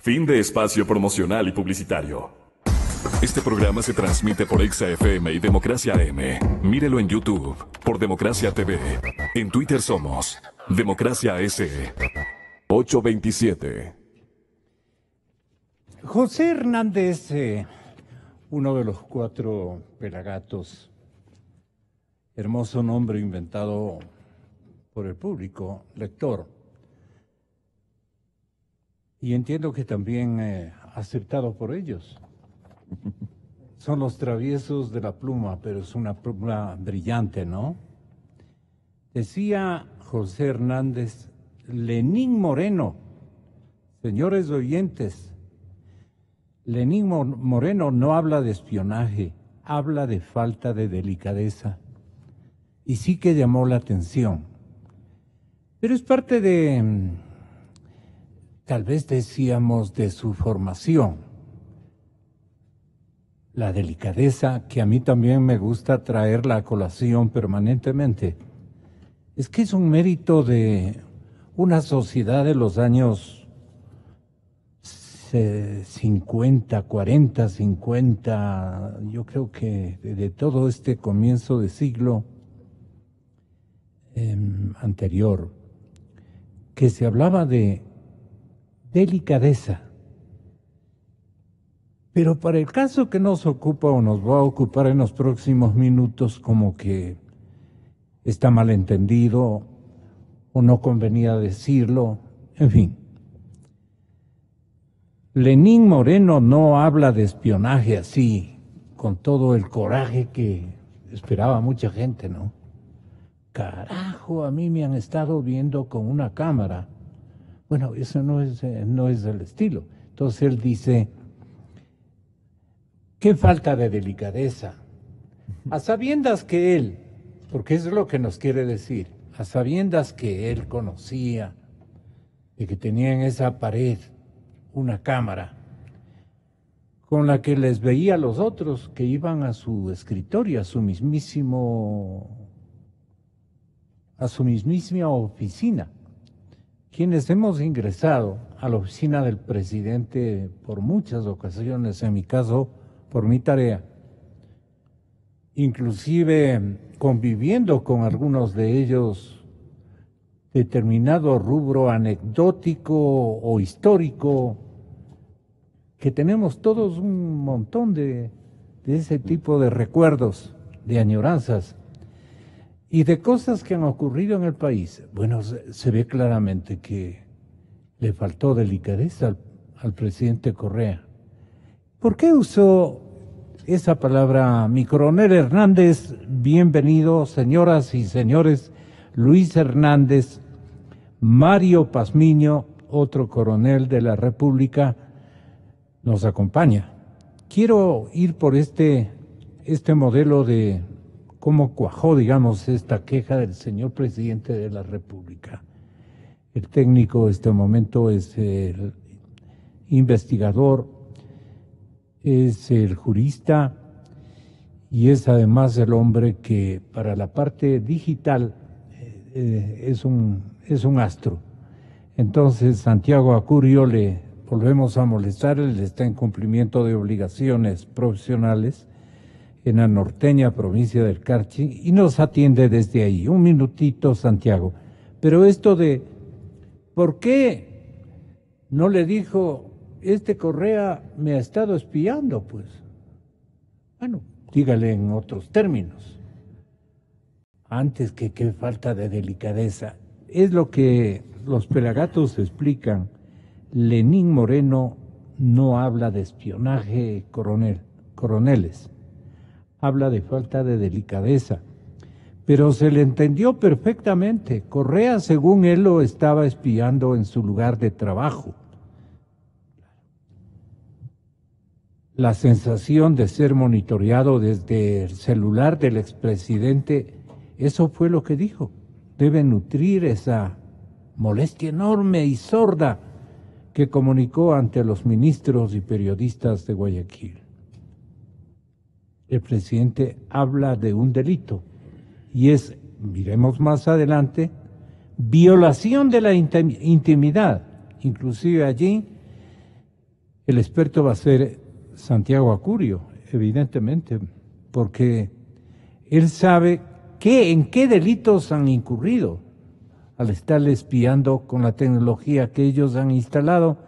Fin de espacio promocional y publicitario. Este programa se transmite por Exa FM y Democracia AM. Mírelo en YouTube por Democracia TV. En Twitter somos Democracia S. 827. José Hernández, uno de los 4 pelagatos, hermoso nombre inventado por el público lector, y entiendo que también aceptado por ellos. Son los traviesos de la pluma, pero es una pluma brillante, ¿no? Decía José Hernández, Lenín Moreno, señores oyentes, Lenín Moreno no habla de espionaje, habla de falta de delicadeza. Y sí que llamó la atención. Pero es parte de, tal vez decíamos, de su formación. La delicadeza, que a mí también me gusta traerla a colación permanentemente, es que es un mérito de una sociedad de los años 50, 40, 50, yo creo que de todo este comienzo de siglo anterior, que se hablaba de delicadeza. Pero para el caso que nos ocupa o nos va a ocupar en los próximos minutos, como que está malentendido o no convenía decirlo, en fin. Lenín Moreno no habla de espionaje así, con todo el coraje que esperaba mucha gente, ¿no? Carajo, a mí me han estado viendo con una cámara. Bueno, eso no es el estilo. Entonces él dice, qué falta de delicadeza. A sabiendas que él, porque eso es lo que nos quiere decir, a sabiendas que él conocía, de que tenía en esa pared una cámara con la que les veía a los otros que iban a su escritorio, a su mismísima oficina, quienes hemos ingresado a la oficina del presidente por muchas ocasiones, en mi caso, por mi tarea, inclusive conviviendo con algunos de ellos, determinado rubro anecdótico o histórico, que tenemos todos un montón de ese tipo de recuerdos, de añoranzas y de cosas que han ocurrido en el país. Bueno, se ve claramente que le faltó delicadeza al presidente Correa. ¿Por qué usó esa palabra? Mi coronel Hernández, bienvenido, señoras y señores. Luis Hernández, Mario Pazmiño, otro coronel de la República, nos acompaña. Quiero ir por este modelo de cómo cuajó, digamos, esta queja del señor presidente de la República. El técnico en este momento es el investigador, es el jurista y es además el hombre que para la parte digital es un astro. Entonces, Santiago Acurio, le volvemos a molestar, él está en cumplimiento de obligaciones profesionales en la norteña provincia del Carchi y nos atiende desde ahí. Un minutito, Santiago. Pero esto de, ¿por qué no le dijo, Correa me ha estado espiando? Pues, bueno, dígale en otros términos. Antes que qué falta de delicadeza. Es lo que los pelagatos explican. Lenín Moreno no habla de espionaje, coroneles. Habla de falta de delicadeza. Pero se le entendió perfectamente. Correa, según él, lo estaba espiando en su lugar de trabajo. La sensación de ser monitoreado desde el celular del expresidente, eso fue lo que dijo. Debe nutrir esa molestia enorme y sorda que comunicó ante los ministros y periodistas de Guayaquil. El presidente habla de un delito y es, miremos más adelante, violación de la intimidad. Inclusive allí el experto va a ser Santiago Acurio, evidentemente, porque él sabe en qué delitos han incurrido al estar espiando con la tecnología que ellos han instalado.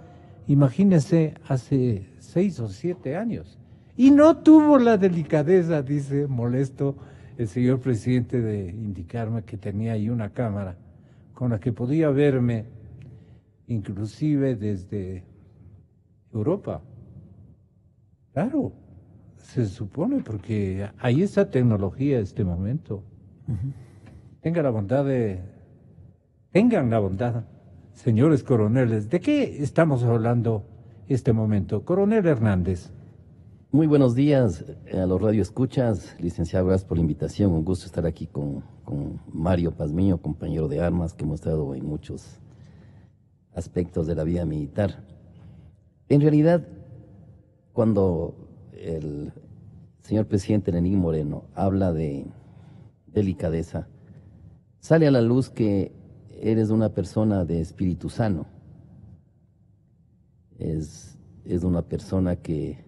Imagínense, hace 6 o 7 años. Y no tuvo la delicadeza, dice molesto el señor presidente, de indicarme que tenía ahí una cámara con la que podía verme, inclusive desde Europa. Claro, se supone, porque hay esa tecnología en este momento. Tengan la bondad, señores coroneles, ¿de qué estamos hablando este momento? Coronel Hernández. Muy buenos días a los radioescuchas. Licenciado, gracias por la invitación. Un gusto estar aquí con Mario Pazmiño, compañero de armas, que hemos estado en muchos aspectos de la vida militar. En realidad, cuando el señor presidente Lenín Moreno habla de delicadeza, sale a la luz que eres una persona de espíritu sano. Es una persona que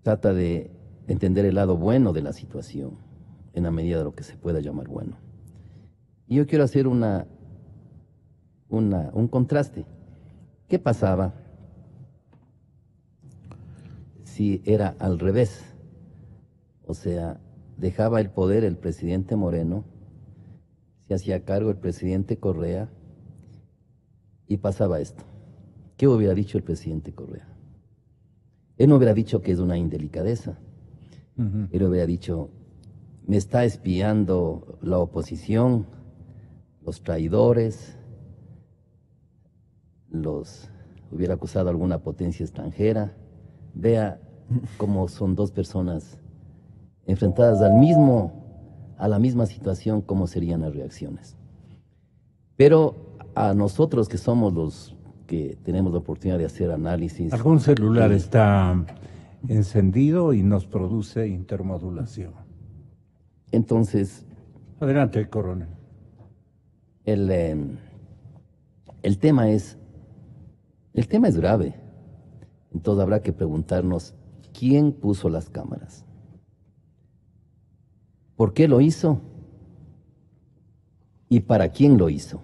trata de entender el lado bueno de la situación, en la medida de lo que se pueda llamar bueno. Y yo quiero hacer un contraste. ¿Qué pasaba si era al revés? O sea, dejaba el poder el presidente Moreno, se hacía cargo el presidente Correa y pasaba esto. ¿Qué hubiera dicho el presidente Correa? Él no hubiera dicho que es una indelicadeza. Él hubiera dicho, me está espiando la oposición, los traidores, hubiera acusado a alguna potencia extranjera. Vea cómo son dos personas enfrentadas a la misma situación, cómo serían las reacciones. Pero a nosotros, que somos los que tenemos la oportunidad de hacer análisis. Algún celular está encendido y nos produce intermodulación. Entonces, adelante, coronel. El tema es grave. Entonces habrá que preguntarnos, ¿quién puso las cámaras? ¿Por qué lo hizo? ¿Y para quién lo hizo?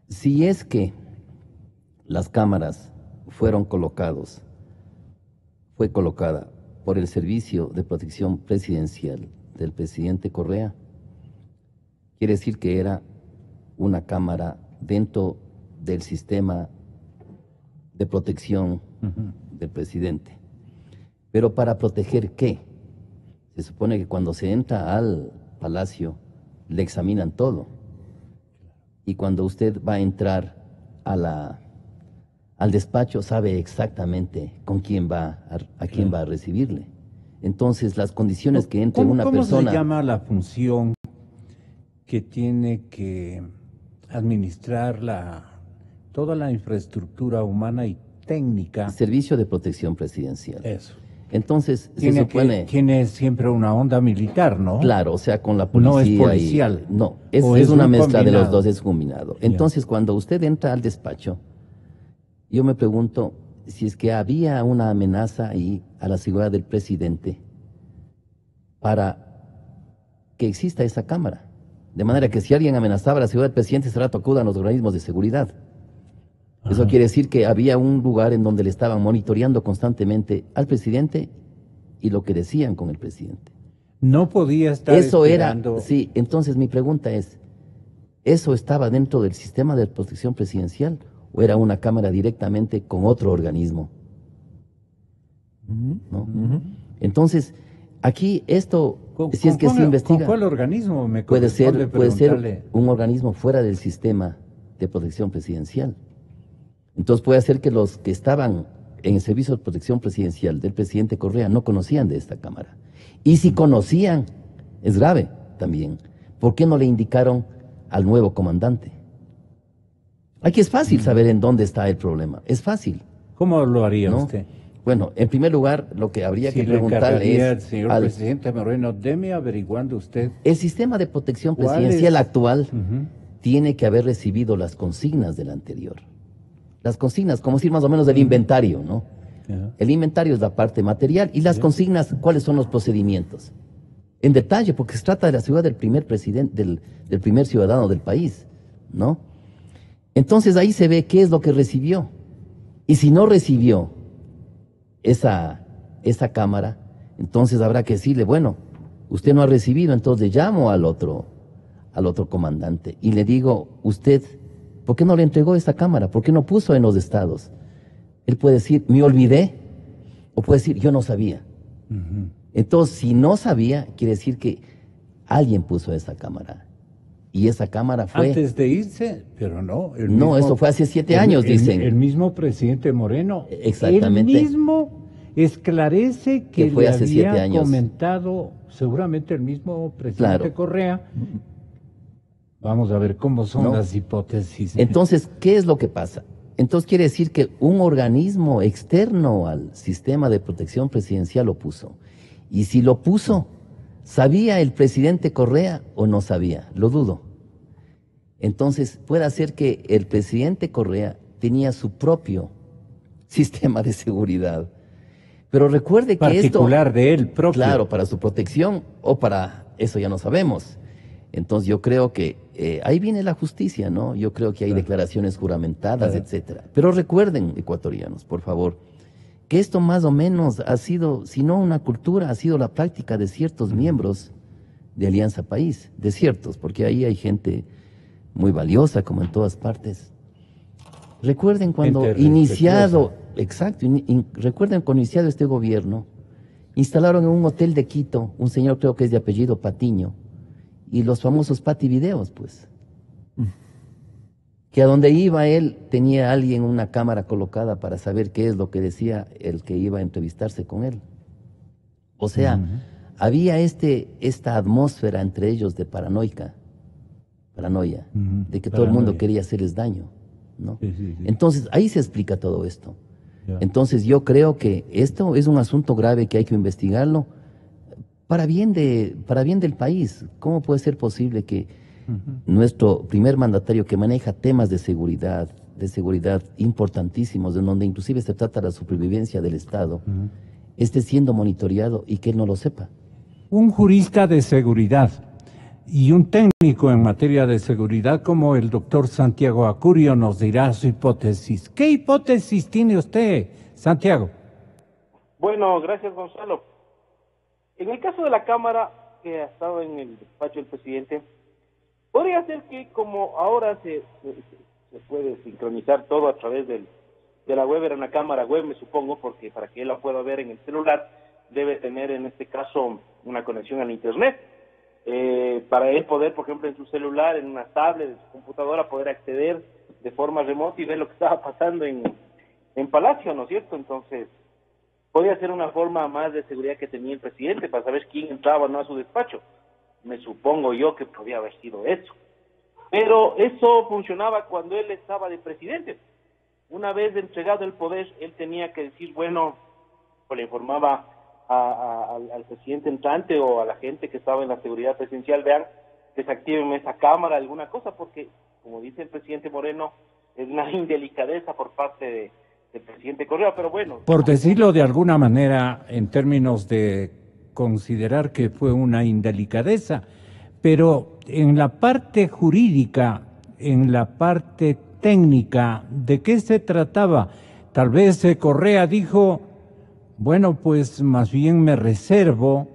Si es que las cámaras fue colocada por el Servicio de Protección Presidencial del presidente Correa, quiere decir que era una cámara dentro del sistema de protección del presidente. Pero ¿para proteger qué? Se supone que cuando se entra al palacio le examinan todo. Y cuando usted va a entrar al despacho, sabe exactamente con quién a quién va a recibirle. Entonces, las condiciones que entre una persona... ¿Cómo se llama la función que tiene que administrar toda la infraestructura humana y técnica? Servicio de Protección Presidencial. Eso. Entonces, se supone... Tiene siempre una onda militar, ¿no? Claro, o sea, con la policía... No es policial. No, es una mezcla de los dos, es combinado. Entonces, cuando usted entra al despacho, yo me pregunto si es que había una amenaza ahí a la seguridad del presidente para que exista esa cámara. De manera que si alguien amenazaba a la seguridad del presidente, ese rato acudan los organismos de seguridad. Eso quiere decir que había un lugar en donde le estaban monitoreando constantemente al presidente y lo que decían con el presidente. No podía estar esperando. Sí, entonces mi pregunta es, ¿eso estaba dentro del sistema de protección presidencial o era una cámara directamente con otro organismo? ¿No? Entonces, aquí esto, si es que se investiga... ¿Con cuál organismo me puede ser un organismo fuera del sistema de protección presidencial. Entonces puede ser que los que estaban en el Servicio de Protección Presidencial del presidente Correa no conocían de esta cámara. Y si conocían, es grave también. ¿Por qué no le indicaron al nuevo comandante? Aquí es fácil saber en dónde está el problema. Es fácil. ¿Cómo lo haría usted? Bueno, en primer lugar, lo que habría que preguntarle es... señor presidente Moreno, deme averiguando usted... El sistema de protección presidencial actual tiene que haber recibido las consignas del anterior. Las consignas, como decir más o menos el inventario, ¿no? El inventario es la parte material y las consignas, ¿cuáles son los procedimientos? En detalle, porque se trata de la seguridad del primer presidente, del primer ciudadano del país, ¿no? Entonces ahí se ve qué es lo que recibió. Y si no recibió esa cámara, entonces habrá que decirle, bueno, usted no ha recibido, entonces le llamo al otro comandante y le digo, usted, ¿por qué no le entregó esta cámara? ¿Por qué no puso en los estados? Él puede decir, me olvidé, o puede decir, yo no sabía. Entonces, si no sabía, quiere decir que alguien puso esa cámara. Y esa cámara fue... Antes de irse, pero no. No, eso fue hace 7 años, dicen. El mismo presidente Moreno. Exactamente. Él mismo esclarece que fue le hace 7 había años. Comentado, seguramente el mismo presidente Claro. Correa. Vamos a ver cómo son las hipótesis. Entonces, ¿qué es lo que pasa? Entonces quiere decir que un organismo externo al sistema de protección presidencial lo puso. Y si lo puso, ¿sabía el presidente Correa o no sabía? Lo dudo. Entonces puede ser que el presidente Correa tenía su propio sistema de seguridad. Pero recuerde que particular de él propio. Claro, para su protección o para eso ya no sabemos. Entonces yo creo que ahí viene la justicia, ¿no? Yo creo que hay declaraciones juramentadas, etcétera. Pero recuerden, ecuatorianos, por favor, que esto más o menos ha sido, si no una cultura, ha sido la práctica de ciertos miembros de Alianza País, de ciertos, porque ahí hay gente muy valiosa, como en todas partes. Recuerden cuando iniciado, exacto, recuerden cuando iniciado este gobierno, instalaron en un hotel de Quito, un señor creo que es de apellido Patiño, y los famosos Pati Videos, pues. Que a donde iba él tenía alguien una cámara colocada para saber qué es lo que decía el que iba a entrevistarse con él. O sea, había esta atmósfera entre ellos de paranoia, de que todo el mundo quería hacerles daño, ¿no? Sí. Entonces, ahí se explica todo esto. Entonces, yo creo que esto es un asunto grave que hay que investigarlo para bien del país. ¿Cómo puede ser posible que nuestro primer mandatario, que maneja temas de seguridad importantísimos, en donde inclusive se trata de la supervivencia del Estado, esté siendo monitoreado y que él no lo sepa? Un jurista de seguridad y un técnico en materia de seguridad como el doctor Santiago Acurio nos dirá su hipótesis. ¿Qué hipótesis tiene usted, Santiago? Bueno, gracias, Gonzalo. En el caso de la Cámara, que ha estado en el despacho del presidente, podría ser que como ahora se puede sincronizar todo a través de la web, era una cámara web, me supongo, porque para que él la pueda ver en el celular, debe tener en este caso una conexión al internet. Para él poder, por ejemplo, en su celular, en una tablet, en su computadora, poder acceder de forma remota y ver lo que estaba pasando en Palacio, ¿no es cierto? Entonces, podría ser una forma más de seguridad que tenía el presidente para saber quién entraba o no a su despacho. Me supongo yo que podría haber sido eso. Pero eso funcionaba cuando él estaba de presidente. Una vez entregado el poder, él tenía que decir, bueno, o le informaba al presidente entrante o a la gente que estaba en la seguridad presidencial, vean, desactiven esa cámara, alguna cosa, porque, como dice el presidente Moreno, es una indelicadeza por parte del presidente Correa, pero bueno. Por decirlo de alguna manera, en términos de considerar que fue una indelicadeza, pero en la parte jurídica, en la parte técnica, ¿de qué se trataba? Tal vez Correa dijo, bueno, pues más bien me reservo,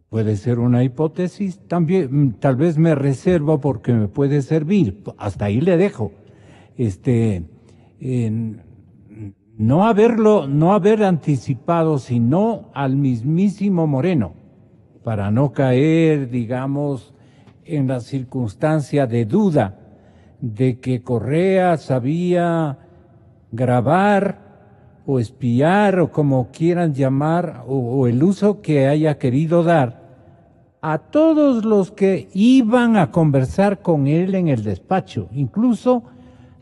puede ser una hipótesis, también tal vez me reservo porque me puede servir, hasta ahí le dejo. No haber anticipado, sino al mismísimo Moreno, para no caer, digamos, en la circunstancia de duda de que Correa sabía grabar o espiar o como quieran llamar, o el uso que haya querido dar a todos los que iban a conversar con él en el despacho, incluso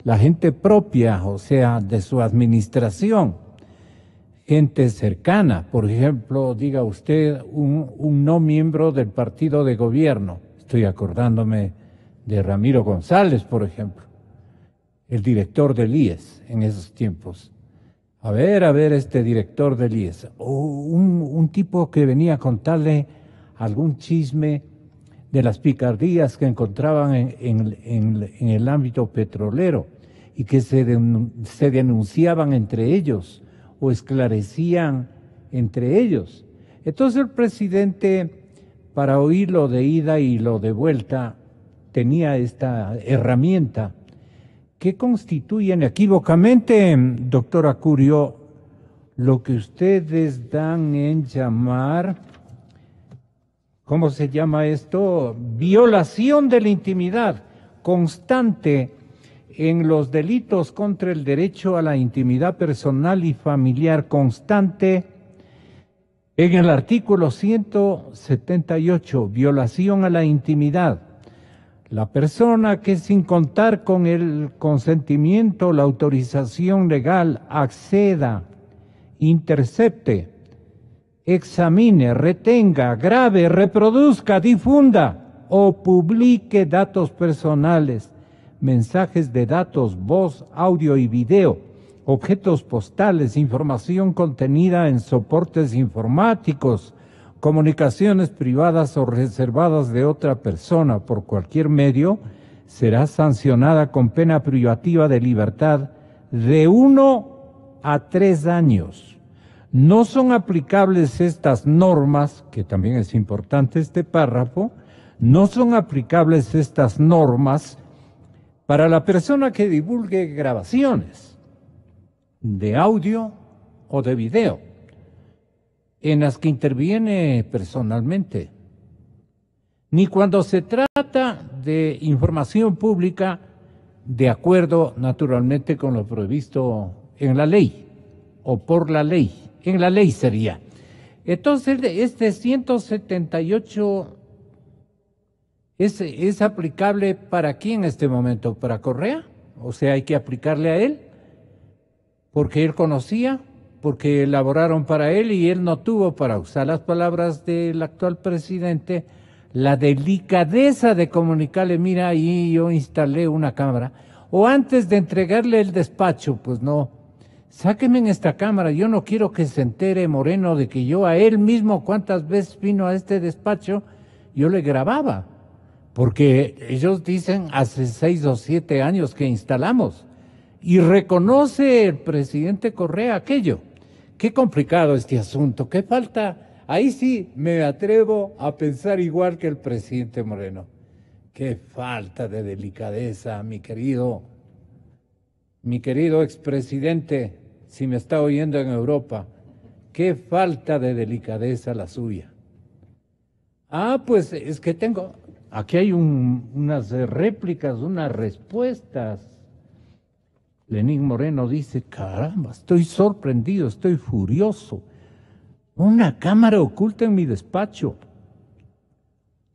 la gente propia, o sea, de su administración, gente cercana, por ejemplo, diga usted, un no miembro del partido de gobierno, estoy acordándome de Ramiro González, por ejemplo. el director del IES en esos tiempos. A ver, este director del IES, un tipo que venía a contarle algún chisme de las picardías que encontraban en el ámbito petrolero y que se denunciaban entre ellos o esclarecían entre ellos. Entonces el presidente, para oír lo de ida y lo de vuelta, tenía esta herramienta que constituye inequívocamente, doctor Acurio, lo que ustedes dan en llamar, ¿cómo se llama esto? Violación de la intimidad constante en los delitos contra el derecho a la intimidad personal y familiar constante. En el artículo 178, violación a la intimidad. La persona que sin contar con el consentimiento, la autorización legal, acceda, intercepte, examine, retenga, grabe, reproduzca, difunda o publique datos personales, mensajes de datos, voz, audio y video, objetos postales, información contenida en soportes informáticos, comunicaciones privadas o reservadas de otra persona por cualquier medio, será sancionada con pena privativa de libertad de 1 a 3 años. No son aplicables estas normas, que también es importante este párrafo, no son aplicables estas normas para la persona que divulgue grabaciones de audio o de video en las que interviene personalmente, ni cuando se trata de información pública de acuerdo naturalmente con lo previsto en la ley o por la ley, en la ley sería. Entonces este 178 es aplicable ¿para quién en este momento? ¿Para Correa? O sea, hay que aplicarle a él porque él conocía, porque elaboraron para él y él no tuvo, para usar las palabras del actual presidente, la delicadeza de comunicarle, mira, ahí yo instalé una cámara, o antes de entregarle el despacho, pues no, sáqueme en esta cámara, yo no quiero que se entere Moreno de que yo a él mismo, cuántas veces vino a este despacho, yo le grababa, porque ellos dicen hace 6 o 7 años que instalamos, y reconoce el presidente Correa aquello. Qué complicado este asunto, qué falta, ahí sí me atrevo a pensar igual que el presidente Moreno. Qué falta de delicadeza, mi querido expresidente, si me está oyendo en Europa, qué falta de delicadeza la suya. Ah, pues es que aquí hay unas réplicas, unas respuestas. Lenín Moreno dice, caramba, estoy sorprendido, estoy furioso. Una cámara oculta en mi despacho,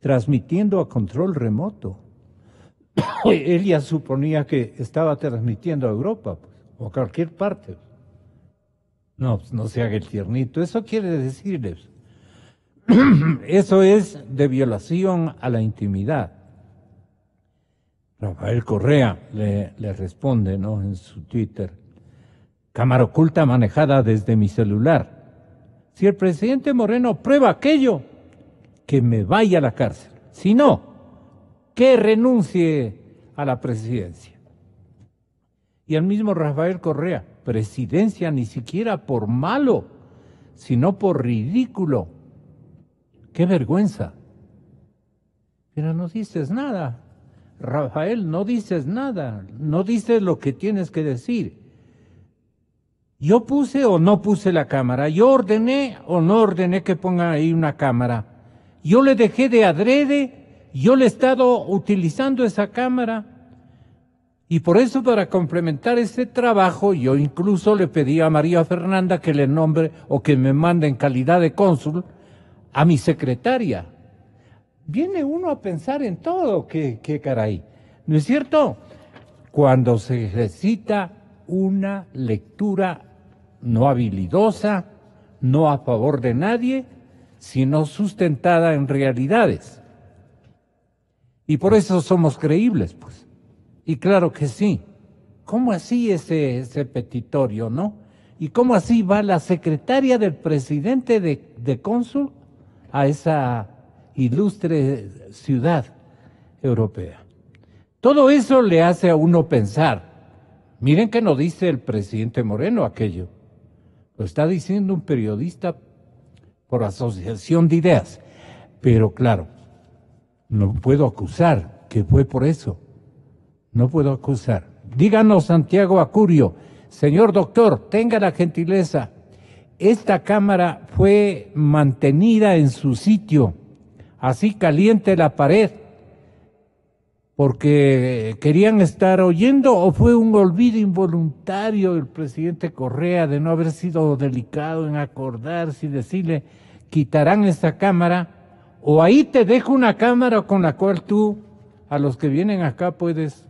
transmitiendo a control remoto. Él ya suponía que estaba transmitiendo a Europa, pues, o a cualquier parte. No, pues no se haga el tiernito. Eso quiere decirles, eso es de violación a la intimidad. Rafael Correa le responde, ¿no?, en su Twitter, cámara oculta manejada desde mi celular. Si el presidente Moreno prueba aquello, que me vaya a la cárcel. Si no, que renuncie a la presidencia. Y el mismo Rafael Correa, presidencia ni siquiera por malo, sino por ridículo. ¡Qué vergüenza! Pero no dices nada. Rafael, no dices nada, no dices lo que tienes que decir. Yo puse o no puse la cámara, yo ordené o no ordené que pongan ahí una cámara. Yo le dejé de adrede, yo le he estado utilizando esa cámara. Y por eso, para complementar ese trabajo, yo incluso le pedí a María Fernanda que le nombre o que me mande en calidad de cónsul a mi secretaria. Viene uno a pensar en todo, qué caray, ¿no es cierto? Cuando se ejercita una lectura no habilidosa, no a favor de nadie, sino sustentada en realidades. Y por eso somos creíbles, pues. Y claro que sí, ¿Cómo así ese petitorio, no? ¿Y cómo así va la secretaria del presidente de cónsul a esa ilustre ciudad europea? Todo eso le hace a uno pensar. Miren que no dice el presidente Moreno aquello. Lo está diciendo un periodista por asociación de ideas. Pero claro, no puedo acusar que fue por eso. No puedo acusar. Díganos, Santiago Acurio, señor doctor, tenga la gentileza. Esta cámara fue mantenida en su sitio, así caliente la pared, porque querían estar oyendo, o fue un olvido involuntario del presidente Correa de no haber sido delicado en acordarse y decirle, quitarán esta cámara, o ahí te dejo una cámara con la cual tú, a los que vienen acá, puedes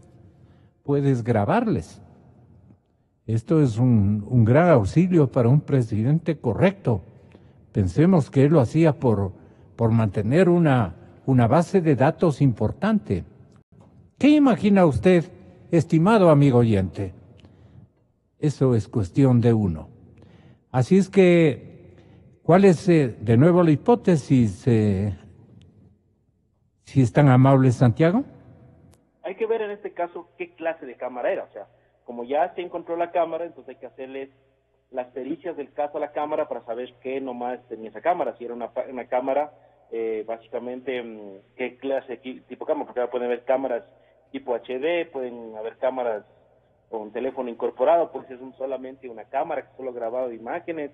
grabarles. Esto es un gran auxilio para un presidente correcto. Pensemos que él lo hacía por mantener una base de datos importante. ¿Qué imagina usted, estimado amigo oyente? Eso es cuestión de uno. Así es que, ¿cuál es de nuevo la hipótesis? Si es tan amable, Santiago. Hay que ver en este caso qué clase de cámara era. O sea, como ya se encontró la cámara, entonces hay que hacerles las pericias del caso a la cámara para saber qué nomás tenía esa cámara. Si era una cámara, básicamente, qué clase, qué tipo de cámara, porque ahora pueden haber cámaras tipo HD, pueden haber cámaras con teléfono incorporado, pues es solamente una cámara que solo ha grabado imágenes,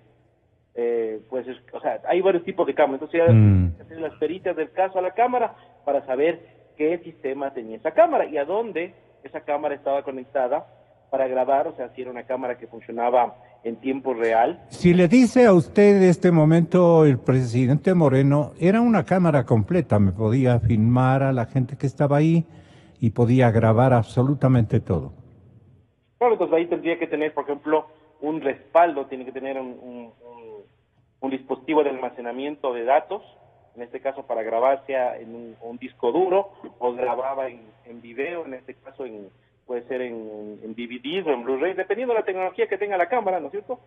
pues o sea, hay varios tipos de cámaras. Entonces hay que hacer las pericias del caso a la cámara para saber qué sistema tenía esa cámara y a dónde esa cámara estaba conectada para grabar, o sea, si era una cámara que funcionaba en tiempo real. Si le dice a usted en este momento el presidente Moreno, era una cámara completa, me podía filmar a la gente que estaba ahí y podía grabar absolutamente todo. Claro, entonces ahí tendría que tener, por ejemplo, un respaldo, tiene que tener un dispositivo de almacenamiento de datos, en este caso para grabar sea en un disco duro o grababa en video, en este caso puede ser en DVDs o en Blu-ray, dependiendo de la tecnología que tenga la cámara, ¿no es cierto?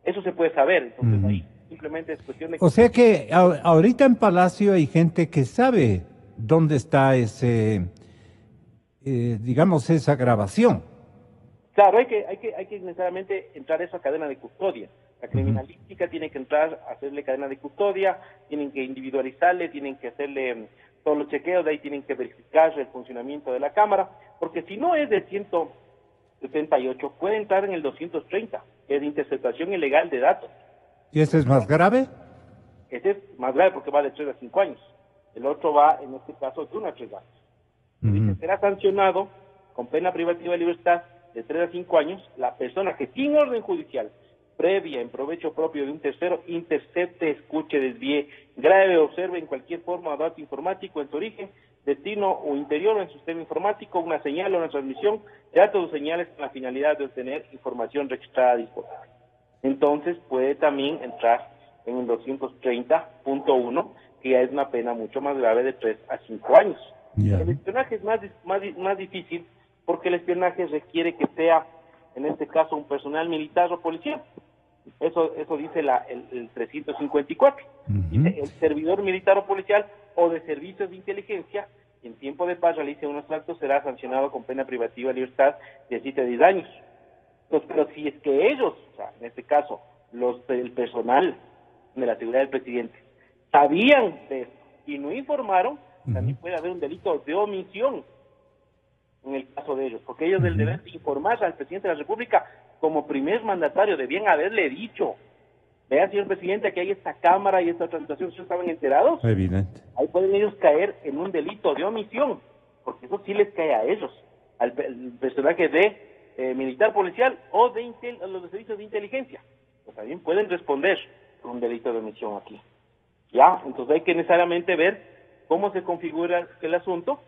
Eso se puede saber, entonces ahí simplemente es cuestión de... O sea que ahorita en Palacio hay gente que sabe dónde está digamos, esa grabación. Claro, hay que necesariamente entrar a esa cadena de custodia. La criminalística tiene que entrar a hacerle cadena de custodia, tienen que individualizarle, tienen que hacerle todos los chequeos, de ahí tienen que verificar el funcionamiento de la cámara, porque si no es del 178, puede entrar en el 230, que es de interceptación ilegal de datos. ¿Y ese es más grave? Ese es más grave porque va de 3 a 5 años. El otro va, en este caso, de 1 a 3 años. Será sancionado con pena privativa de libertad de 3 a 5 años la persona que sin orden judicial previa en provecho propio de un tercero intercepte, escuche, desvíe, grabe o observe en cualquier forma o dato informático en su origen, destino o interior en su sistema informático una señal o una transmisión de datos o señales con la finalidad de obtener información registrada disponible. Entonces puede también entrar en el 230.1, que ya es una pena mucho más grave de 3 a 5 años. El espionaje es más difícil porque el espionaje requiere que sea, en este caso, un personal militar o policial. Eso dice el 354. Dice, el servidor militar o policial o de servicios de inteligencia en tiempo de paz realice unos actos será sancionado con pena privativa de libertad de 7 a 10 años. Entonces, pero si es que ellos, o sea, en este caso, el personal de la seguridad del presidente, sabían de esto y no informaron, también puede haber un delito de omisión en el caso de ellos, porque ellos del deber de informar al presidente de la República como primer mandatario debían haberle dicho, vea, señor presidente, que hay esta cámara y esta otra situación, ¿ustedes estaban enterados? Evidente. Ahí pueden ellos caer en un delito de omisión, porque eso sí les cae a ellos, al personaje de militar policial o de los de servicios de inteligencia, pues también pueden responder por un delito de omisión aquí. Ya, entonces hay que necesariamente ver cómo se configura el asunto.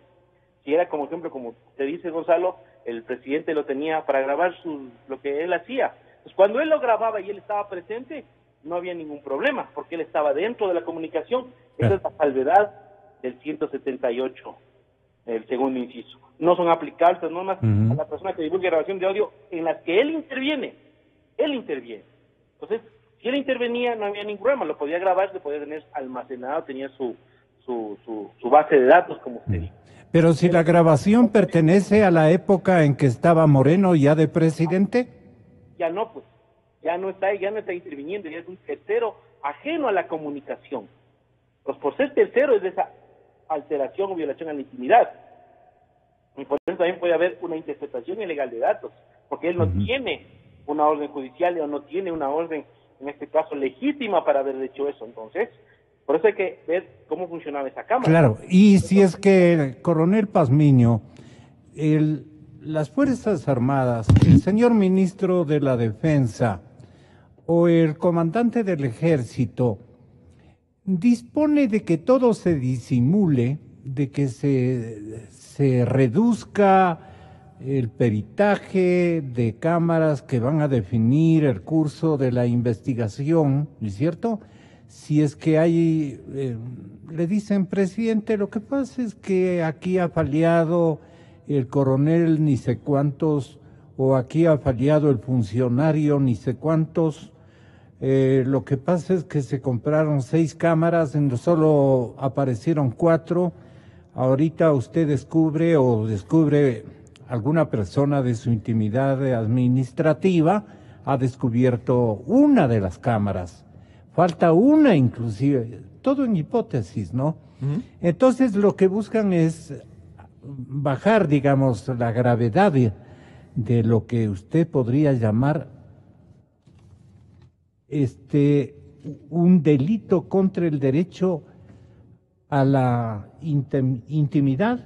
Si era, como ejemplo, como te dice Gonzalo, el presidente lo tenía para grabar lo que él hacía. Pues cuando él lo grababa y él estaba presente, no había ningún problema, porque él estaba dentro de la comunicación. Esa es la salvedad del 178. el segundo inciso. No son aplicables las normas a la persona que divulgue grabación de audio en las que él interviene. Él interviene. Entonces, si él intervenía, no había ningún problema, lo podía grabar, lo podía tener almacenado, tenía su base de datos, como usted dice. Pero si la grabación pertenece a la época en que estaba Moreno ya de presidente. Ya no, pues, ya no está interviniendo, ya es un tercero ajeno a la comunicación. Pues por ser tercero es de esa alteración o violación a la intimidad. Y por eso también puede haber una interpretación ilegal de datos, porque él no tiene una orden judicial o no tiene una orden, en este caso, legítima para haber hecho eso. Entonces, por eso hay que ver cómo funcionaba esa cámara. Claro, y si es que, coronel Pazmiño, las Fuerzas Armadas, el señor ministro de la Defensa o el comandante del Ejército dispone de que todo se disimule, de que se reduzca el peritaje de cámaras que van a definir el curso de la investigación, ¿no es cierto? Si es que hay, le dicen, presidente, lo que pasa es que aquí ha fallado el coronel ni sé cuántos, o aquí ha fallado el funcionario ni sé cuántos, lo que pasa es que se compraron 6 cámaras, solo aparecieron 4, ahorita usted descubre alguna persona de su intimidad administrativa ha descubierto una de las cámaras. Falta una inclusive, todo en hipótesis, ¿no? Entonces lo que buscan es bajar, digamos, la gravedad de lo que usted podría llamar un delito contra el derecho a la intimidad,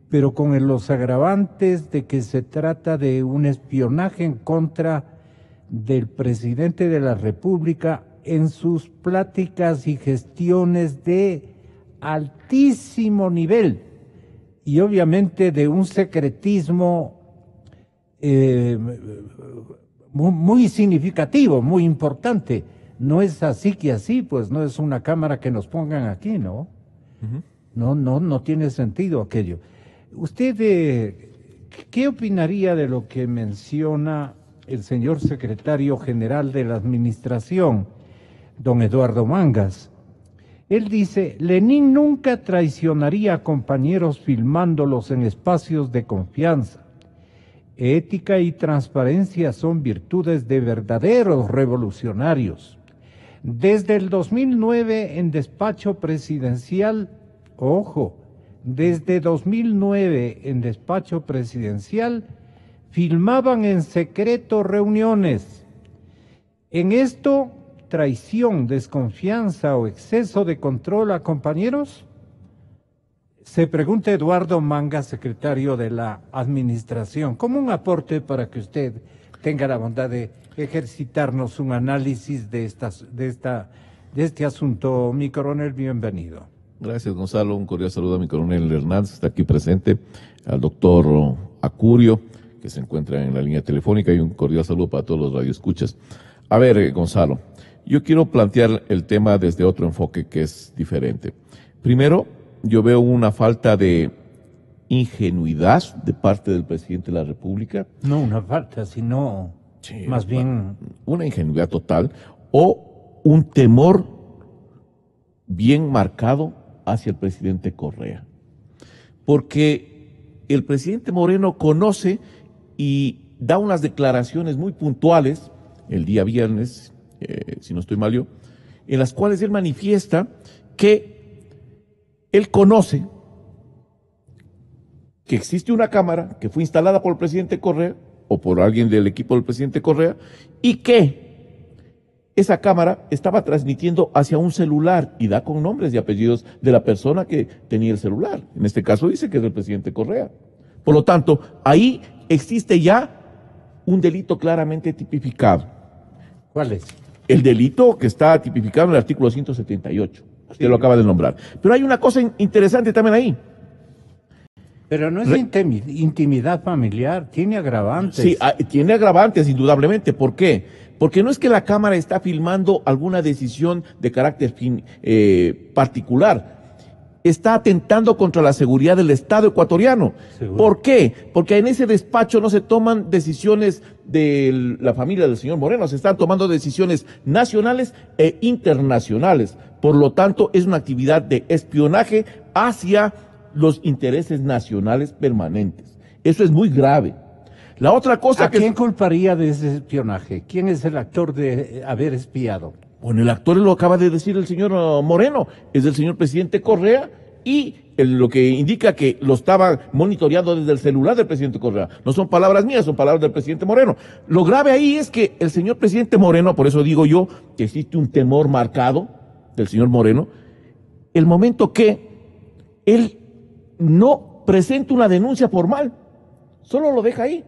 pero con los agravantes de que se trata de un espionaje en contra del presidente de la República en sus pláticas y gestiones de altísimo nivel y obviamente de un secretismo muy significativo, muy importante. No es así que así, pues no es una cámara que nos pongan aquí, ¿no? No tiene sentido aquello. ¿Usted qué opinaría de lo que menciona el señor secretario general de la Administración, don Eduardo Mangas? Él dice, Lenin nunca traicionaría a compañeros filmándolos en espacios de confianza. Ética y transparencia son virtudes de verdaderos revolucionarios. Desde el 2009 en despacho presidencial, desde 2009 en despacho presidencial, filmaban en secreto reuniones. En esto, traición, desconfianza o exceso de control a compañeros. Se pregunta Eduardo Mangas, secretario de la Administración, como un aporte para que usted tenga la bondad de ejercitarnos un análisis de este asunto. Mi coronel, bienvenido. Gracias, Gonzalo. Un cordial saludo a mi coronel Hernández, está aquí presente, al doctor Acurio, que se encuentra en la línea telefónica, y un cordial saludo para todos los radioescuchas. A ver, Gonzalo, yo quiero plantear el tema desde otro enfoque que es diferente. Primero, yo veo una falta de ingenuidad de parte del presidente de la República. No una falta, sino más bien una ingenuidad total o un temor bien marcado hacia el presidente Correa. Porque el presidente Moreno conoce y da unas declaraciones muy puntuales el día viernes, si no estoy mal yo, en las cuales él manifiesta que él conoce que existe una cámara que fue instalada por el presidente Correa o por alguien del equipo del presidente Correa y que esa cámara estaba transmitiendo hacia un celular y da con nombres y apellidos de la persona que tenía el celular. En este caso dice que es el presidente Correa. Por lo tanto, ahí existe ya un delito claramente tipificado. ¿Cuál es? El delito que está tipificado en el artículo 178. Usted lo acaba de nombrar. Pero hay una cosa interesante también ahí. Pero no es intimidad familiar, tiene agravantes. Sí, tiene agravantes, indudablemente. ¿Por qué? Porque no es que la cámara está filmando alguna decisión de carácter particular. está atentando contra la seguridad del Estado ecuatoriano. Seguro. ¿Por qué? Porque en ese despacho no se toman decisiones de la familia del señor Moreno, se están tomando decisiones nacionales e internacionales. Por lo tanto, es una actividad de espionaje hacia los intereses nacionales permanentes. Eso es muy grave. La otra cosa ¿A quién culparía de ese espionaje? ¿Quién es el actor de haber espiado? Bueno, el actor lo acaba de decir el señor Moreno, es del señor presidente Correa, y lo que indica que lo estaba monitoreando desde el celular del presidente Correa. No son palabras mías, son palabras del presidente Moreno. Lo grave ahí es que el señor presidente Moreno, por eso digo yo que existe un temor marcado del señor Moreno, el momento que él no presenta una denuncia formal, solo lo deja ahí.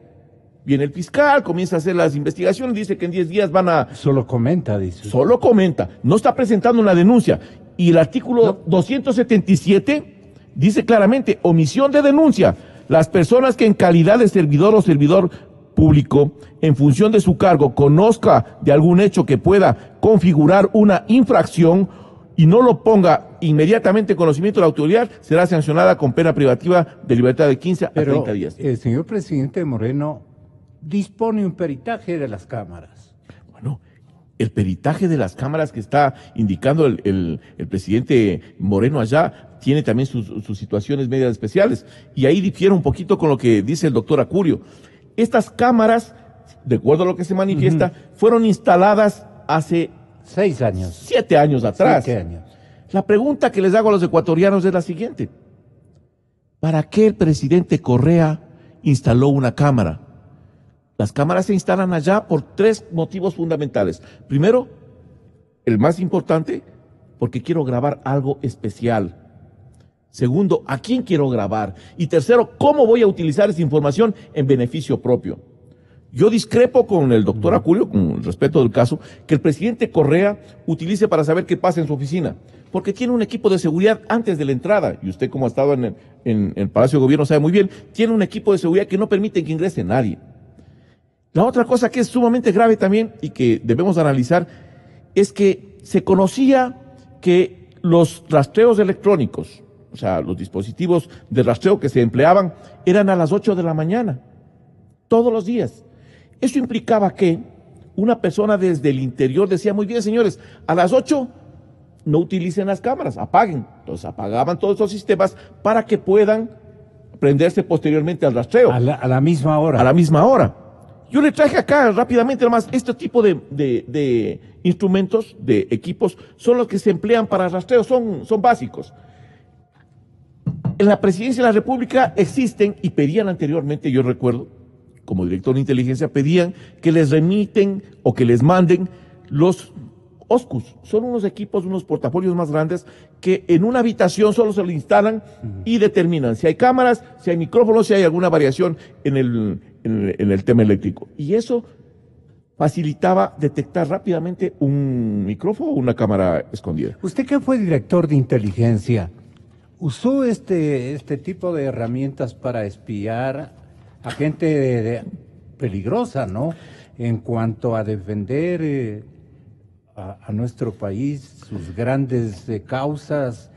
Viene el fiscal, comienza a hacer las investigaciones, dice que en 10 días van a... Solo comenta, dice. Solo comenta, no está presentando una denuncia. Y el artículo 277 dice claramente, omisión de denuncia. Las personas que en calidad de servidor o servidor público, en función de su cargo, conozca de algún hecho que pueda configurar una infracción y no lo ponga inmediatamente en conocimiento de la autoridad, será sancionada con pena privativa de libertad de 15 a 30 días. El señor presidente Moreno dispone un peritaje de las cámaras. Bueno, el peritaje de las cámaras que está indicando el presidente Moreno allá tiene también sus situaciones medias especiales. Y ahí difiere un poquito con lo que dice el doctor Acurio. Estas cámaras, de acuerdo a lo que se manifiesta, fueron instaladas hace 6 años. 7 años atrás. 7 años. La pregunta que les hago a los ecuatorianos es la siguiente. ¿Para qué el presidente Correa instaló una cámara? Las cámaras se instalan allá por 3 motivos fundamentales. Primero, el más importante, porque quiero grabar algo especial. Segundo, ¿a quién quiero grabar? Y tercero, ¿cómo voy a utilizar esa información en beneficio propio? Yo discrepo con el doctor Acurio, con el respeto del caso, que el presidente Correa utilice para saber qué pasa en su oficina, porque tiene un equipo de seguridad antes de la entrada, y usted como ha estado en el Palacio de Gobierno sabe muy bien, tiene un equipo de seguridad que no permite que ingrese nadie. La otra cosa que es sumamente grave también y que debemos analizar es que se conocía que los rastreos electrónicos, o sea, los dispositivos de rastreo que se empleaban eran a las 8 de la mañana, todos los días. Eso implicaba que una persona desde el interior decía, muy bien señores, a las 8 no utilicen las cámaras, apaguen. Entonces apagaban todos esos sistemas para que puedan prenderse posteriormente al rastreo. A la misma hora. A la misma hora. Yo le traje acá rápidamente nomás este tipo de instrumentos, de equipos, son los que se emplean para rastreo, son básicos. En la Presidencia de la República existen y pedían anteriormente, yo recuerdo, como director de inteligencia, pedían que les remiten o que les manden los OSCUs. Son unos equipos, unos portafolios más grandes que en una habitación solo se lo instalan y determinan si hay cámaras, si hay micrófonos, si hay alguna variación en el tema eléctrico. Y eso facilitaba detectar rápidamente un micrófono o una cámara escondida. Usted que fue director de inteligencia, ¿usó este tipo de herramientas para espiar a gente peligrosa, ¿no? En cuanto a defender a nuestro país, sus grandes causas,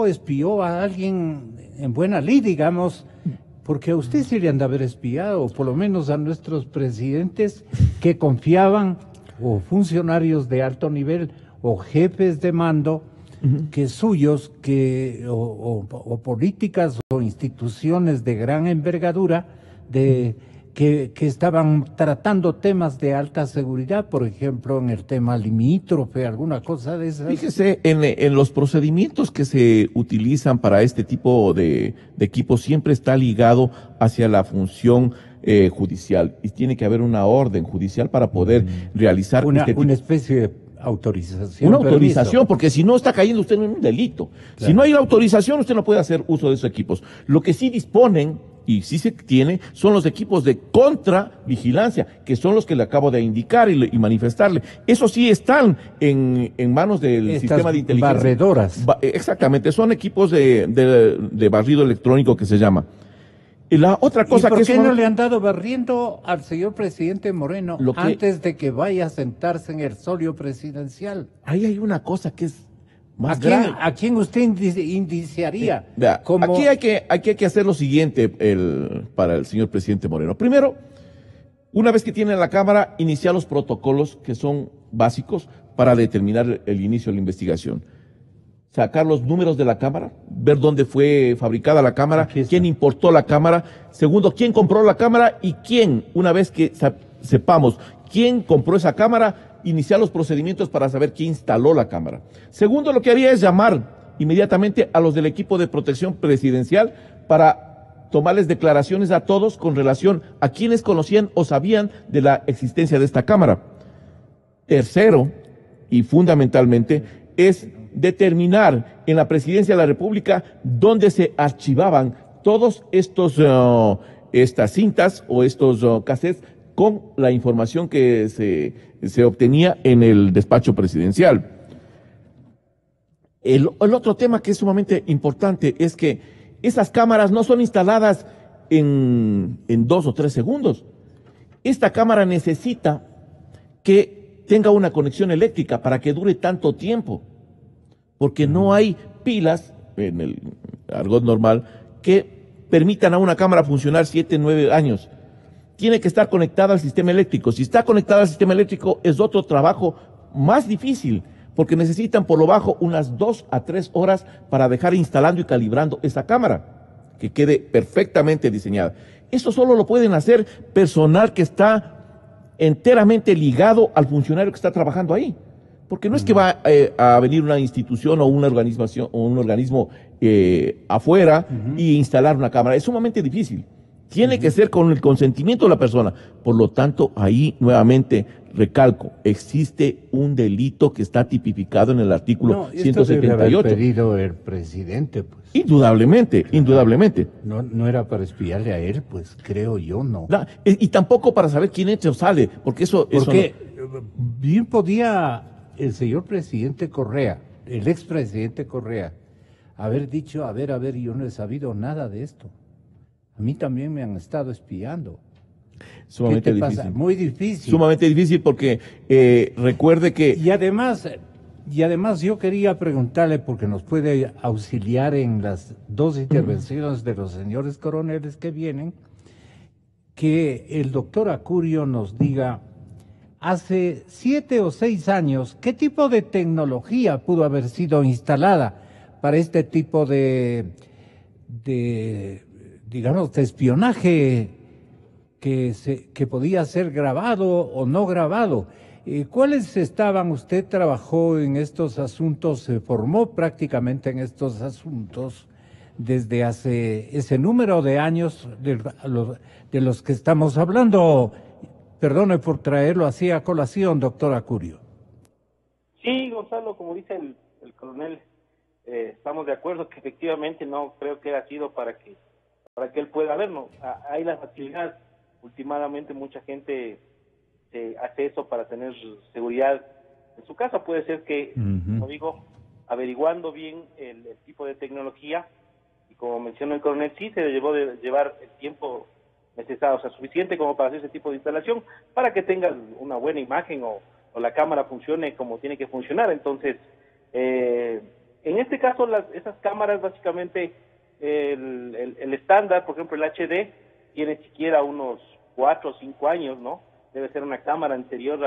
espió a alguien en buena lid, digamos, porque a usted se le han de haber espiado, o por lo menos a nuestros presidentes que confiaban, o funcionarios de alto nivel, o jefes de mando, que suyos, o políticas o instituciones de gran envergadura, que estaban tratando temas de alta seguridad, por ejemplo, en el tema limítrofe, alguna cosa de esas. Fíjese, en los procedimientos que se utilizan para este tipo de equipos siempre está ligado hacia la función judicial y tiene que haber una orden judicial para poder realizar una especie de autorización. Una autorización, porque si no está cayendo usted en un delito. Claro. Si no hay autorización, usted no puede hacer uso de esos equipos. Lo que sí disponen, y sí se tiene, son los equipos de contravigilancia, que son los que le acabo de indicar y manifestarle. Eso sí están en manos del sistema de inteligencia. Barredoras. Exactamente, son equipos de barrido electrónico que se llama. Y la otra cosa ¿Y por qué no le han dado barriendo al señor presidente Moreno antes de que vaya a sentarse en el solio presidencial? Ahí hay una cosa que es más grave. ¿A quién usted indiciaría? Vea, aquí hay que hacer lo siguiente para el señor presidente Moreno. Primero, una vez que tiene la cámara, iniciar los protocolos que son básicos para determinar el inicio de la investigación. Sacar los números de la cámara, ver dónde fue fabricada la cámara, quién importó la cámara. Segundo, quién compró la cámara y quién, una vez que sepamos quién compró esa cámara, iniciar los procedimientos para saber quién instaló la cámara. Segundo, lo que haría es llamar inmediatamente a los del equipo de protección presidencial para tomarles declaraciones a todos con relación a quienes conocían o sabían de la existencia de esta cámara. Tercero, y fundamentalmente, es determinar en la Presidencia de la República dónde se archivaban todos estas cintas o estos cassettes con la información que se obtenía en el despacho presidencial. El otro tema que es sumamente importante es que esas cámaras no son instaladas en 2 o 3 segundos. Esta cámara necesita que tenga una conexión eléctrica para que dure tanto tiempo, porque no hay pilas, en el argot normal, que permitan a una cámara funcionar 7, 9 años. Tiene que estar conectada al sistema eléctrico. Si está conectada al sistema eléctrico es otro trabajo más difícil, porque necesitan por lo bajo unas 2 a 3 horas para dejar instalando y calibrando esa cámara, que quede perfectamente diseñada. Eso solo lo pueden hacer personal que está enteramente ligado al funcionario que está trabajando ahí. Porque no es que va a venir una institución o una organización o un organismo afuera y instalar una cámara. Es sumamente difícil. Tiene que ser con el consentimiento de la persona. Por lo tanto, ahí nuevamente recalco, existe un delito que está tipificado en el artículo 178. Debe haber pedido el presidente, pues. Indudablemente, indudablemente. No era para espiarle a él, pues creo yo, no. Y tampoco para saber quién entra o sale, porque porque bien podía el señor presidente Correa, el expresidente Correa, haber dicho, a ver, yo no he sabido nada de esto. A mí también me han estado espiando. Sumamente ¿Qué te difícil. pasa? Muy difícil. Sumamente difícil porque recuerde que... Y además yo quería preguntarle, porque nos puede auxiliar en las 2 intervenciones de los señores coroneles que vienen, que el doctor Acurio nos diga, hace 7 o 6 años, ¿qué tipo de tecnología pudo haber sido instalada para este tipo de digamos, de espionaje que podía ser grabado o no grabado? ¿Cuáles estaban? Usted trabajó en estos asuntos, se formó prácticamente en estos asuntos desde hace ese número de años de los que estamos hablando. Perdone por traerlo así a colación, doctor Acurio. Sí, Gonzalo, como dice el coronel, estamos de acuerdo que efectivamente no creo que haya sido para que él pueda verlo. Hay la facilidad, últimamente mucha gente hace eso para tener seguridad en su casa. Puede ser que, como digo, averiguando bien el tipo de tecnología, y como mencionó el coronel, sí se llevó de llevar el tiempo necesario, o sea, suficiente como para hacer ese tipo de instalación, para que tenga una buena imagen o la cámara funcione como tiene que funcionar. Entonces, en este caso, esas cámaras básicamente, el estándar, por ejemplo, el HD, tiene siquiera unos 4 o 5 años, ¿no? Debe ser una cámara anterior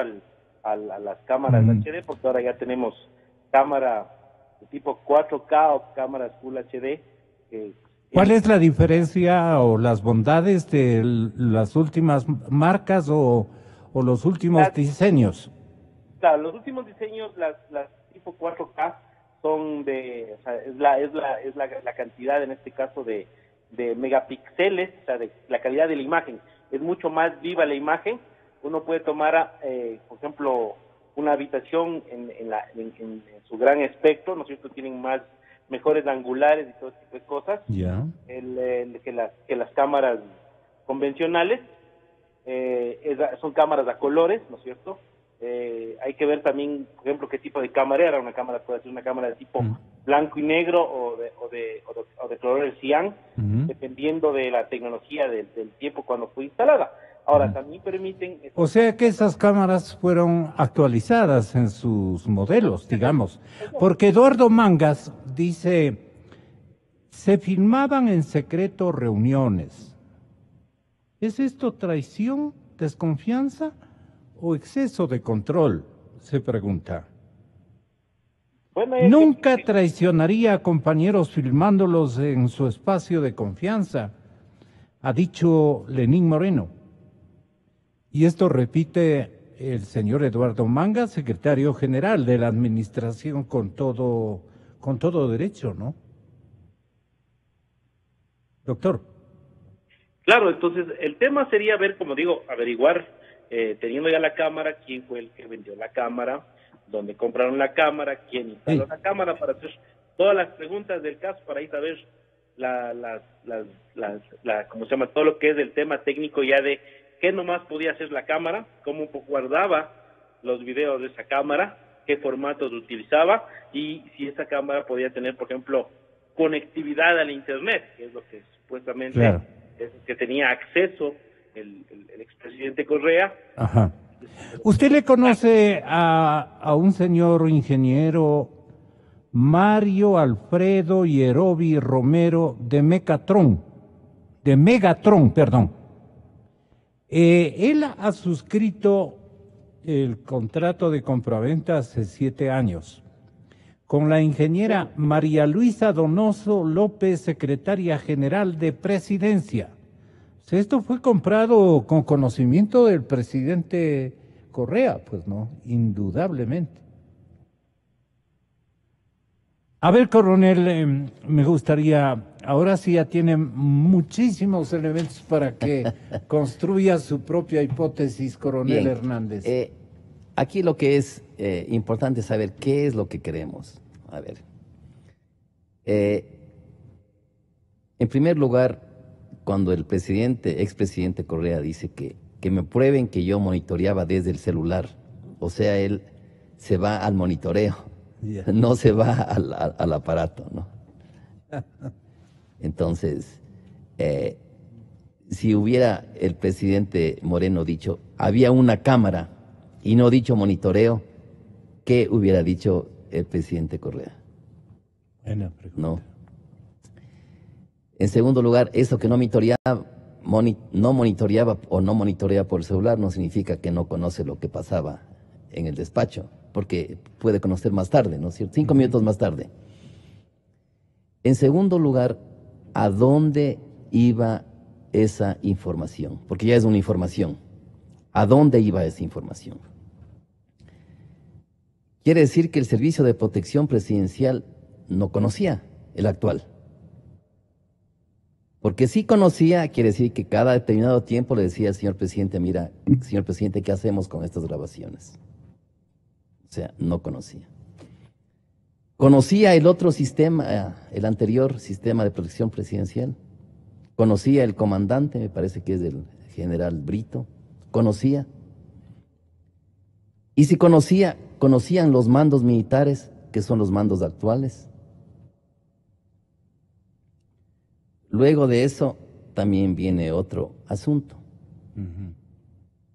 a las cámaras HD, porque ahora ya tenemos cámara de tipo 4K o cámaras Full HD. ¿Cuál es la diferencia o las bondades de las últimas marcas o los últimos diseños? Claro, los últimos diseños, las tipo 4K, son o sea, es la cantidad en este caso de megapíxeles, o sea, de la calidad de la imagen. Es mucho más viva la imagen. Uno puede tomar, por ejemplo, una habitación en su gran espectro, ¿no es cierto? Tienen mejores angulares y todo tipo de cosas, que las cámaras convencionales. Son cámaras a colores, ¿no es cierto? Hay que ver también, por ejemplo, qué tipo de cámara era. Una cámara puede ser una cámara de tipo blanco y negro o de color cian, dependiendo de la tecnología del tiempo cuando fue instalada. Ahora, también permiten... O sea que esas cámaras fueron actualizadas en sus modelos, digamos. Porque Eduardo Mangas dice, se filmaban en secreto reuniones. ¿Es esto traición, desconfianza o exceso de control? Se pregunta. Bueno, Nunca traicionaría a compañeros filmándolos en su espacio de confianza, ha dicho Lenín Moreno. Y esto repite el señor Eduardo Mangas, secretario general de la administración con todo derecho, ¿no? Doctor. Claro, entonces el tema sería ver, como digo, averiguar, teniendo ya la cámara, quién fue el que vendió la cámara, dónde compraron la cámara, quién instaló la cámara, para hacer todas las preguntas del caso, para ahí saber ¿cómo se llama? Todo lo que es el tema técnico ya de qué nomás podía hacer la cámara, cómo guardaba los videos de esa cámara, qué formatos utilizaba y si esa cámara podía tener, por ejemplo, conectividad al internet, que es lo que supuestamente es que tenía acceso el expresidente Correa. Ajá. ¿Usted le conoce a un señor ingeniero Mario Alfredo Yerobi Romero de Megatron, perdón? Él ha suscrito el contrato de compraventa hace 7 años con la ingeniera María Luisa Donoso López, secretaria general de Presidencia. Esto fue comprado con conocimiento del presidente Correa, pues no, indudablemente. A ver, coronel, me gustaría, ahora sí ya tiene muchísimos elementos para que construya su propia hipótesis, coronel Bien, Hernández. Aquí lo que es importante saber qué es lo que queremos. A ver, en primer lugar, cuando el expresidente Correa dice que me prueben que yo monitoreaba desde el celular, o sea, él se va al monitoreo. No se va al aparato, ¿no? Entonces, si hubiera el presidente Moreno dicho, había una cámara y no dicho monitoreo, ¿qué hubiera dicho el presidente Correa? Buena pregunta. No. En segundo lugar, eso que no monitoreaba o no monitorea por celular no significa que no conoce lo que pasaba en el despacho, porque puede conocer más tarde, ¿no es cierto? 5 minutos más tarde. En segundo lugar, ¿a dónde iba esa información? Porque ya es una información. ¿A dónde iba esa información? Quiere decir que el Servicio de Protección Presidencial no conocía el actual. Porque si conocía, quiere decir que cada determinado tiempo le decía al señor presidente, mira, señor presidente, ¿qué hacemos con estas grabaciones? O sea, no conocía. Conocía el otro sistema, el anterior sistema de protección presidencial. Conocía el comandante, me parece que es el general Brito. Conocía. Y si conocían los mandos militares, que son los mandos actuales. Luego de eso, también viene otro asunto.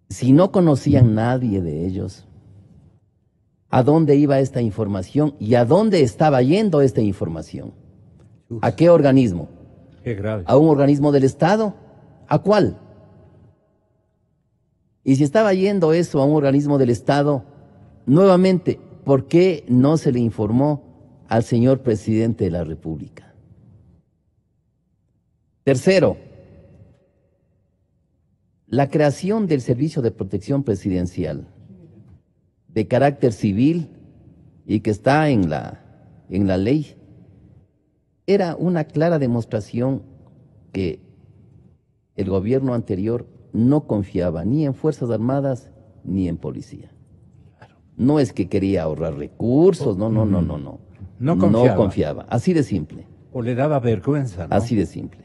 Si no conocían nadie de ellos, ¿a dónde iba esta información y a dónde estaba yendo esta información? ¿A qué organismo? Qué grave. ¿A un organismo del Estado? ¿A cuál? Y si estaba yendo eso a un organismo del Estado, nuevamente, ¿por qué no se le informó al señor presidente de la República? Tercero, la creación del Servicio de Protección Presidencial de carácter civil y que está en la ley, era una clara demostración que el gobierno anterior no confiaba ni en Fuerzas Armadas ni en policía. No es que quería ahorrar recursos, no. No confiaba, así de simple. O le daba vergüenza, ¿no? Así de simple.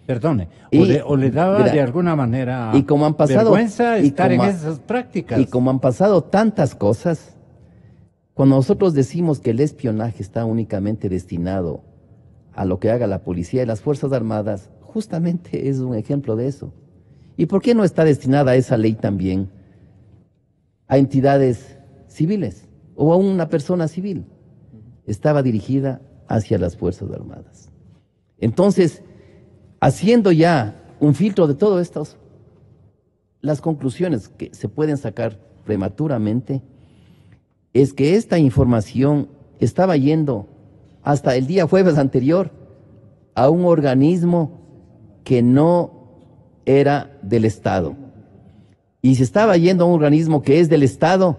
Perdone, Y, o le daba mira, de alguna manera y como han pasado, vergüenza estar en esas prácticas. Y como han pasado tantas cosas, cuando nosotros decimos que el espionaje está únicamente destinado a lo que haga la policía y las Fuerzas Armadas, justamente es un ejemplo de eso. ¿Y por qué no está destinada esa ley también a entidades civiles o a una persona civil? Estaba dirigida hacia las Fuerzas Armadas. Entonces, haciendo ya un filtro de todo esto, las conclusiones que se pueden sacar prematuramente es que esta información estaba yendo hasta el día jueves anterior a un organismo que no era del Estado. Y si estaba yendo a un organismo que es del Estado,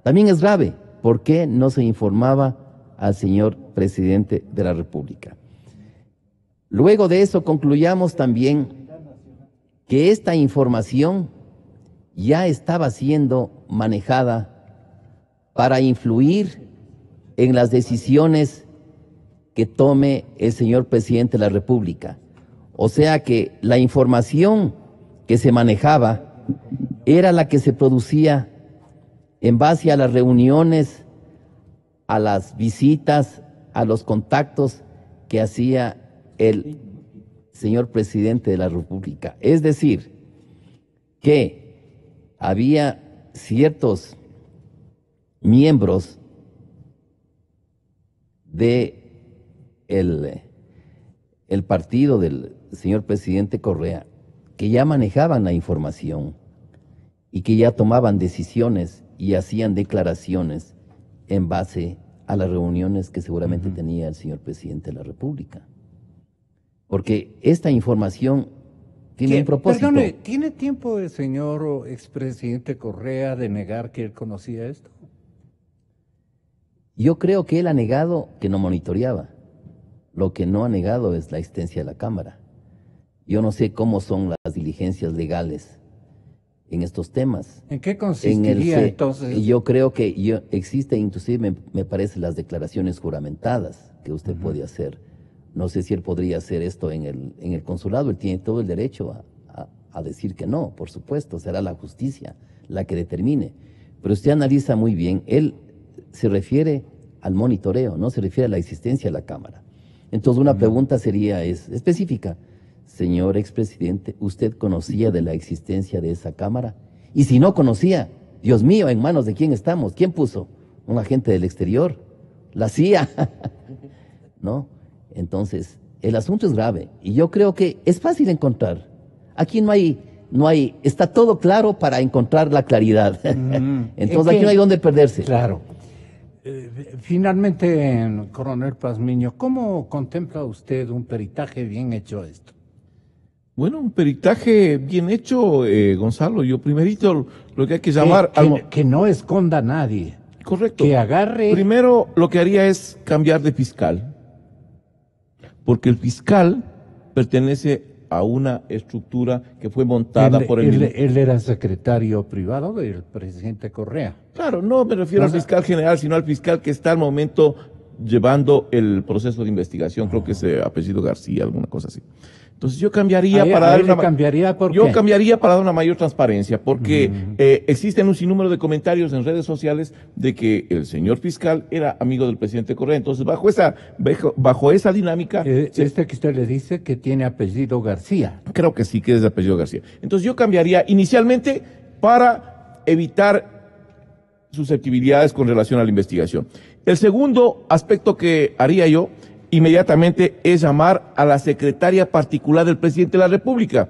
también es grave. ¿Por qué no se informaba al señor presidente de la República? Luego de eso concluyamos también que esta información ya estaba siendo manejada para influir en las decisiones que tome el señor presidente de la República. O sea que la información que se manejaba era la que se producía en base a las reuniones, a las visitas, a los contactos que hacía el señor presidente de la República. Es decir, que había ciertos miembros de el partido del señor presidente Correa que ya manejaban la información y que ya tomaban decisiones y hacían declaraciones en base a las reuniones que seguramente tenía el señor presidente de la República. Porque esta información tiene un propósito. Perdone, ¿tiene tiempo el señor expresidente Correa de negar que él conocía esto? Yo creo que él ha negado que no monitoreaba. Lo que no ha negado es la existencia de la Cámara. Yo no sé cómo son las diligencias legales en estos temas. ¿En qué consistiría entonces? Yo creo que existe, inclusive me parece, las declaraciones juramentadas que usted puede hacer. No sé si él podría hacer esto en el consulado. Él tiene todo el derecho a decir que no, por supuesto. Será la justicia la que determine. Pero usted analiza muy bien. Él se refiere al monitoreo, no se refiere a la existencia de la Cámara. Entonces una pregunta sería específica. Señor expresidente, ¿usted conocía de la existencia de esa Cámara? Y si no conocía, Dios mío, ¿en manos de quién estamos? ¿Quién puso? ¿Un agente del exterior? ¿La CIA? ¿No? Entonces, el asunto es grave y yo creo que es fácil encontrar. Aquí no hay, está todo claro para encontrar la claridad. Entonces aquí no hay dónde perderse. Claro. Finalmente, coronel Pazmiño, ¿cómo contempla usted un peritaje bien hecho a esto? Bueno, un peritaje bien hecho, Gonzalo. Yo primerito lo que hay que llamar... Que no esconda a nadie. Correcto. Que agarre... Primero lo que haría es cambiar de fiscal, porque el fiscal pertenece a una estructura que fue montada por el... Él era secretario privado del presidente Correa. Claro, no me refiero al fiscal general, sino al fiscal que está al momento llevando el proceso de investigación. Creo que es apellido García, alguna cosa así. Entonces yo cambiaría para dar una mayor transparencia, porque existen un sinnúmero de comentarios en redes sociales de que el señor fiscal era amigo del presidente Correa. Entonces bajo esa dinámica... que usted le dice que tiene apellido García. Creo que sí, que es de apellido García. Entonces yo cambiaría inicialmente para evitar susceptibilidades con relación a la investigación. El segundo aspecto que haría yo inmediatamente es llamar a la secretaria particular del presidente de la República,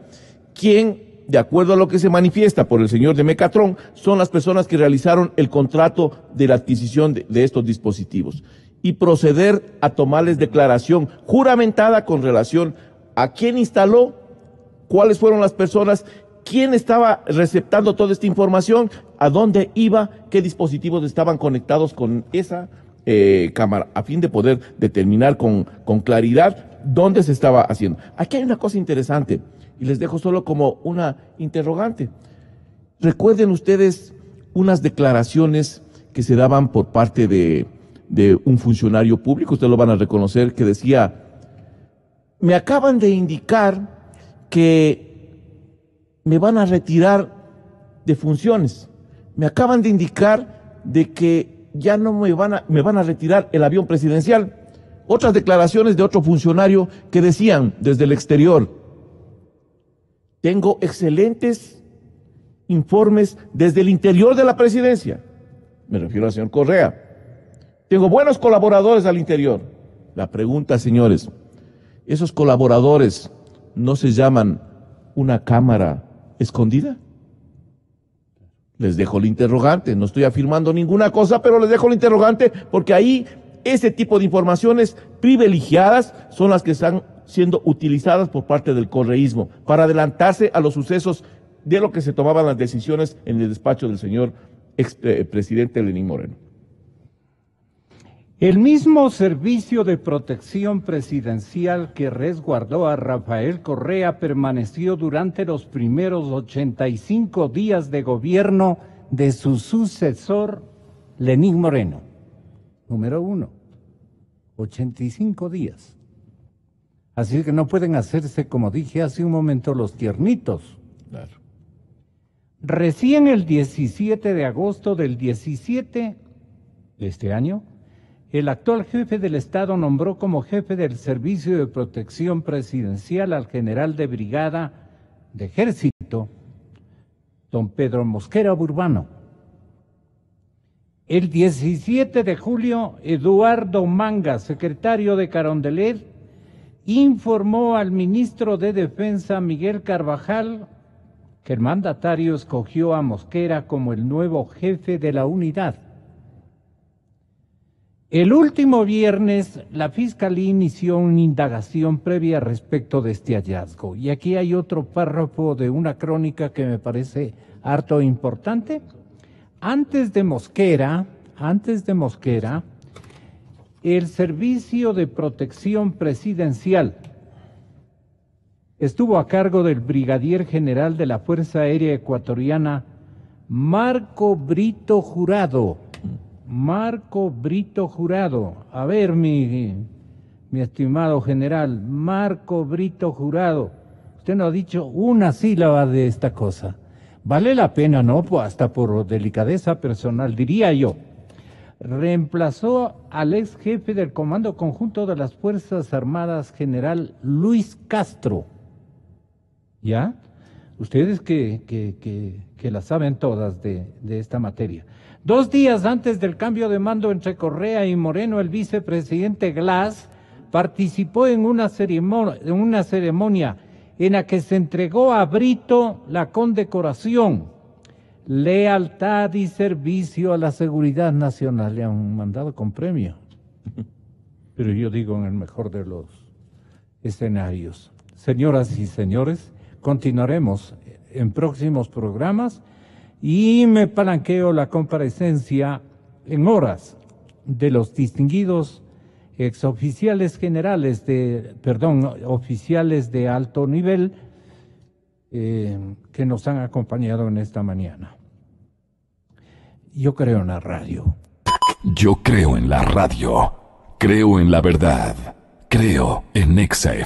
quien, de acuerdo a lo que se manifiesta por el señor de Mecatrón, son las personas que realizaron el contrato de la adquisición de estos dispositivos, y proceder a tomarles declaración juramentada con relación a quién instaló, cuáles fueron las personas, quién estaba receptando toda esta información, a dónde iba, qué dispositivos estaban conectados con esa cámara, a fin de poder determinar con claridad dónde se estaba haciendo. Aquí hay una cosa interesante y les dejo solo como una interrogante. Recuerden ustedes unas declaraciones que se daban por parte de un funcionario público, ustedes lo van a reconocer, que decía: me acaban de indicar que me van a retirar de funciones, me acaban de indicar de que ya no me van a retirar el avión presidencial. Otras declaraciones de otro funcionario que decían desde el exterior: Tengo excelentes informes desde el interior de la presidencia. Me refiero al señor Correa. Tengo buenos colaboradores al interior. La pregunta, señores, ¿esos colaboradores no se llaman una cámara escondida? Les dejo el interrogante. No estoy afirmando ninguna cosa, pero les dejo el interrogante porque ahí ese tipo de informaciones privilegiadas son las que están siendo utilizadas por parte del correísmo para adelantarse a los sucesos de lo que se tomaban las decisiones en el despacho del señor expresidente Lenín Moreno. El mismo Servicio de Protección Presidencial que resguardó a Rafael Correa permaneció durante los primeros 85 días de gobierno de su sucesor, Lenín Moreno. Número 1, 85 días. Así que no pueden hacerse, como dije hace un momento, los tiernitos. Claro. Recién el 17 de agosto del 17 de este año, el actual jefe del Estado nombró como jefe del Servicio de Protección Presidencial al general de brigada de Ejército, don Pedro Mosquera Burbano. El 17 de julio, Eduardo Manga, secretario de Carondelet, informó al ministro de Defensa, Miguel Carvajal, que el mandatario escogió a Mosquera como el nuevo jefe de la unidad. El último viernes, la Fiscalía inició una indagación previa respecto de este hallazgo. Y aquí hay otro párrafo de una crónica que me parece harto importante. Antes de Mosquera, el Servicio de Protección Presidencial estuvo a cargo del brigadier general de la Fuerza Aérea Ecuatoriana, Marco Brito Jurado. A ver, mi estimado general, Marco Brito Jurado, usted no ha dicho una sílaba de esta cosa. Vale la pena, ¿no? Pues hasta por delicadeza personal, diría yo. Reemplazó al ex jefe del Comando Conjunto de las Fuerzas Armadas, general Luis Castro. ¿Ya? Ustedes que la saben todas de esta materia. 2 días antes del cambio de mando entre Correa y Moreno, el vicepresidente Glass participó en una ceremonia en la que se entregó a Brito la condecoración Lealtad y Servicio a la Seguridad Nacional. Le han mandado con premio. Pero yo digo en el mejor de los escenarios. Señoras y señores, continuaremos en próximos programas y me palanqueo la comparecencia en horas de los distinguidos exoficiales generales oficiales de alto nivel que nos han acompañado en esta mañana. Yo creo en la radio. Yo creo en la radio. Creo en la verdad. Creo en Exa FM.